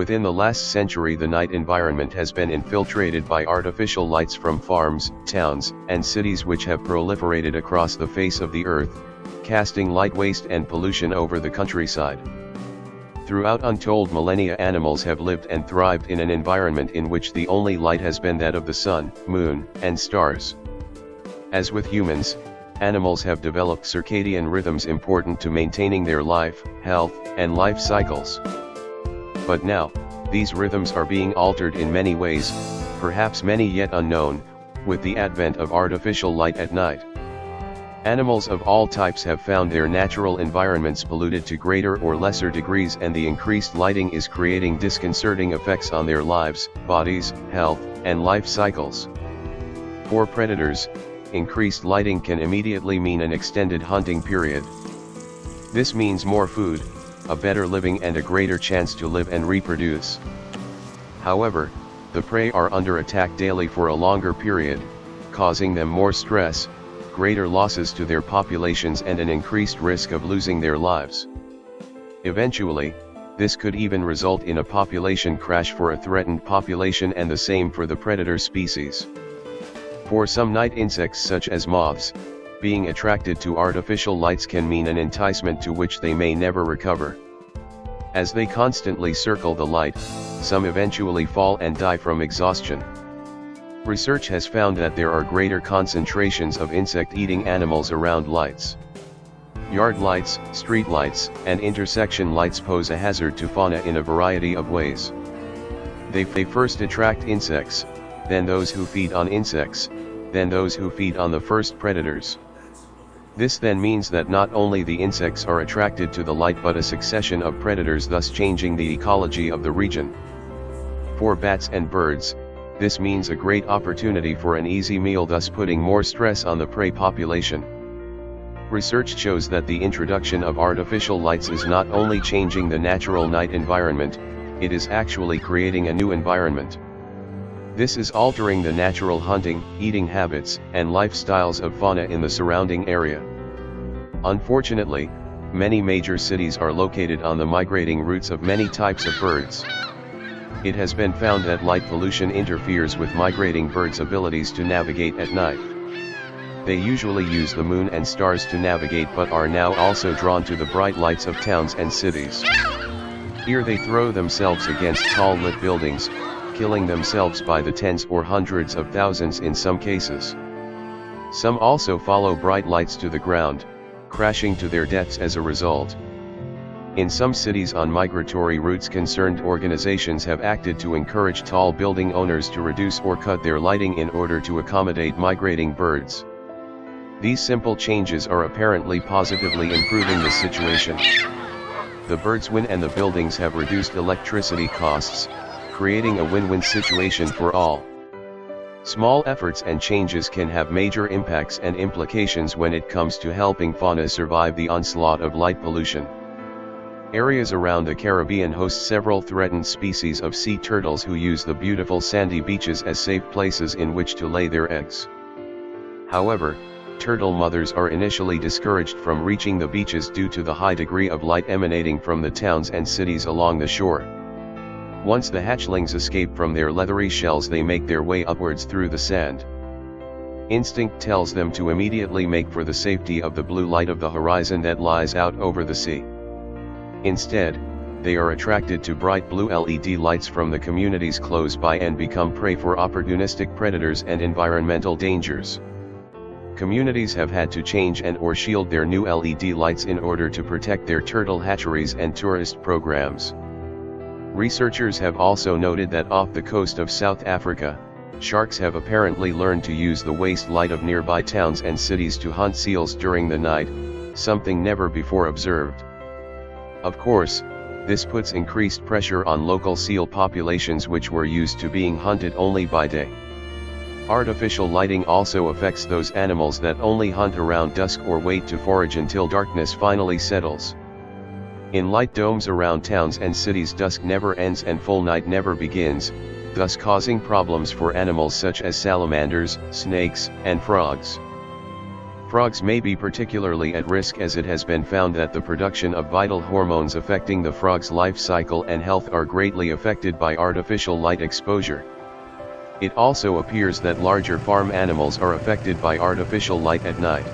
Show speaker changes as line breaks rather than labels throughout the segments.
Within the last century, the night environment has been infiltrated by artificial lights from farms, towns, and cities which have proliferated across the face of the earth, casting light waste and pollution over the countryside. Throughout untold millennia, animals have lived and thrived in an environment in which the only light has been that of the sun, moon, and stars. As with humans, animals have developed circadian rhythms important to maintaining their life, health, and life cycles. But now, these rhythms are being altered in many ways, perhaps many yet unknown, with the advent of artificial light at night. Animals of all types have found their natural environments polluted to greater or lesser degrees, and the increased lighting is creating disconcerting effects on their lives, bodies, health, and life cycles. For predators, increased lighting can immediately mean an extended hunting period. This means more food, a better living, and a greater chance to live and reproduce. However, the prey are under attack daily for a longer period, causing them more stress, greater losses to their populations, and an increased risk of losing their lives. Eventually, this could even result in a population crash for a threatened population, and the same for the predator species. For some night insects such as moths, being attracted to artificial lights can mean an enticement to which they may never recover. As they constantly circle the light, some eventually fall and die from exhaustion. Research has found that there are greater concentrations of insect-eating animals around lights. Yard lights, street lights, and intersection lights pose a hazard to fauna in a variety of ways. They first attract insects, then those who feed on insects, then those who feed on the first predators. This then means that not only the insects are attracted to the light, but a succession of predators, thus changing the ecology of the region. For bats and birds, this means a great opportunity for an easy meal, thus putting more stress on the prey population. Research shows that the introduction of artificial lights is not only changing the natural night environment, it is actually creating a new environment. This is altering the natural hunting, eating habits, and lifestyles of fauna in the surrounding area. Unfortunately, many major cities are located on the migrating routes of many types of birds. It has been found that light pollution interferes with migrating birds' abilities to navigate at night. They usually use the moon and stars to navigate, but are now also drawn to the bright lights of towns and cities. Here they throw themselves against tall lit buildings, killing themselves by the tens or hundreds of thousands in some cases. Some also follow bright lights to the ground, crashing to their deaths as a result. In some cities on migratory routes, concerned organizations have acted to encourage tall building owners to reduce or cut their lighting in order to accommodate migrating birds. These simple changes are apparently positively improving the situation. The birds win and the buildings have reduced electricity costs, creating a win-win situation for all. Small efforts and changes can have major impacts and implications when it comes to helping fauna survive the onslaught of light pollution. Areas around the Caribbean host several threatened species of sea turtles who use the beautiful sandy beaches as safe places in which to lay their eggs. However, turtle mothers are initially discouraged from reaching the beaches due to the high degree of light emanating from the towns and cities along the shore. Once the hatchlings escape from their leathery shells, they make their way upwards through the sand. Instinct tells them to immediately make for the safety of the blue light of the horizon that lies out over the sea. Instead, they are attracted to bright blue LED lights from the communities close by and become prey for opportunistic predators and environmental dangers. Communities have had to change and or shield their new LED lights in order to protect their turtle hatcheries and tourist programs. Researchers have also noted that off the coast of South Africa, sharks have apparently learned to use the waste light of nearby towns and cities to hunt seals during the night, something never before observed. Of course, this puts increased pressure on local seal populations which were used to being hunted only by day. Artificial lighting also affects those animals that only hunt around dusk or wait to forage until darkness finally settles. In light domes around towns and cities, dusk never ends and full night never begins, thus causing problems for animals such as salamanders, snakes, and frogs. Frogs may be particularly at risk as it has been found that the production of vital hormones affecting the frog's life cycle and health are greatly affected by artificial light exposure. It also appears that larger farm animals are affected by artificial light at night.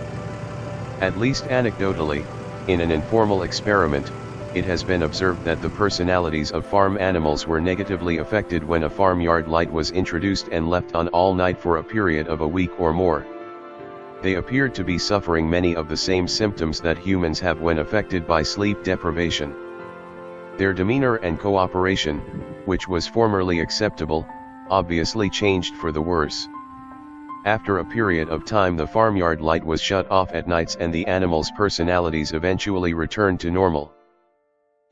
At least anecdotally, in an informal experiment, it has been observed that the personalities of farm animals were negatively affected when a farmyard light was introduced and left on all night for a period of a week or more. They appeared to be suffering many of the same symptoms that humans have when affected by sleep deprivation. Their demeanor and cooperation, which was formerly acceptable, obviously changed for the worse. After a period of time, the farmyard light was shut off at nights and the animals' personalities eventually returned to normal.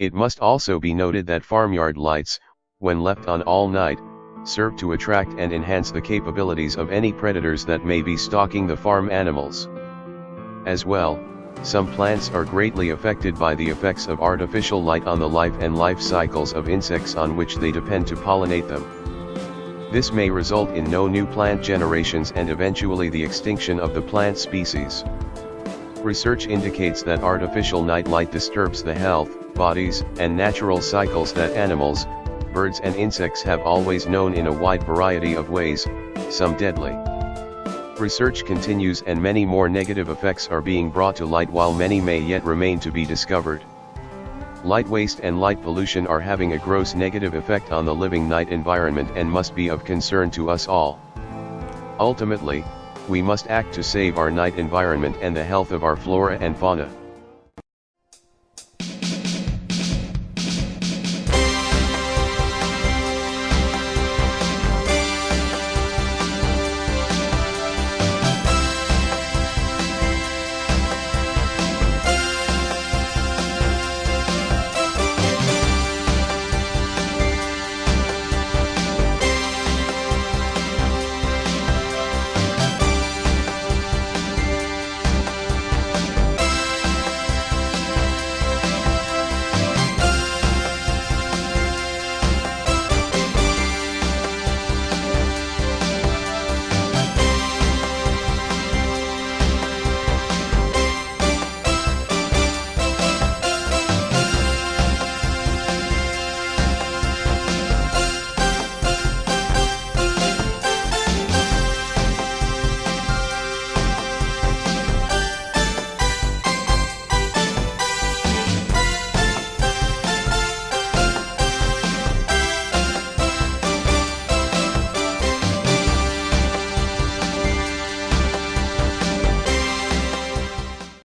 It must also be noted that farmyard lights, when left on all night, serve to attract and enhance the capabilities of any predators that may be stalking the farm animals. As well, some plants are greatly affected by the effects of artificial light on the life and life cycles of insects on which they depend to pollinate them. This may result in no new plant generations and eventually the extinction of the plant species. Research indicates that artificial night light disturbs the health, bodies, and natural cycles that animals, birds and insects have always known in a wide variety of ways, some deadly. Research continues and many more negative effects are being brought to light while many may yet remain to be discovered. Light waste and light pollution are having a gross negative effect on the living night environment and must be of concern to us all. Ultimately, we must act to save our night environment and the health of our flora and fauna.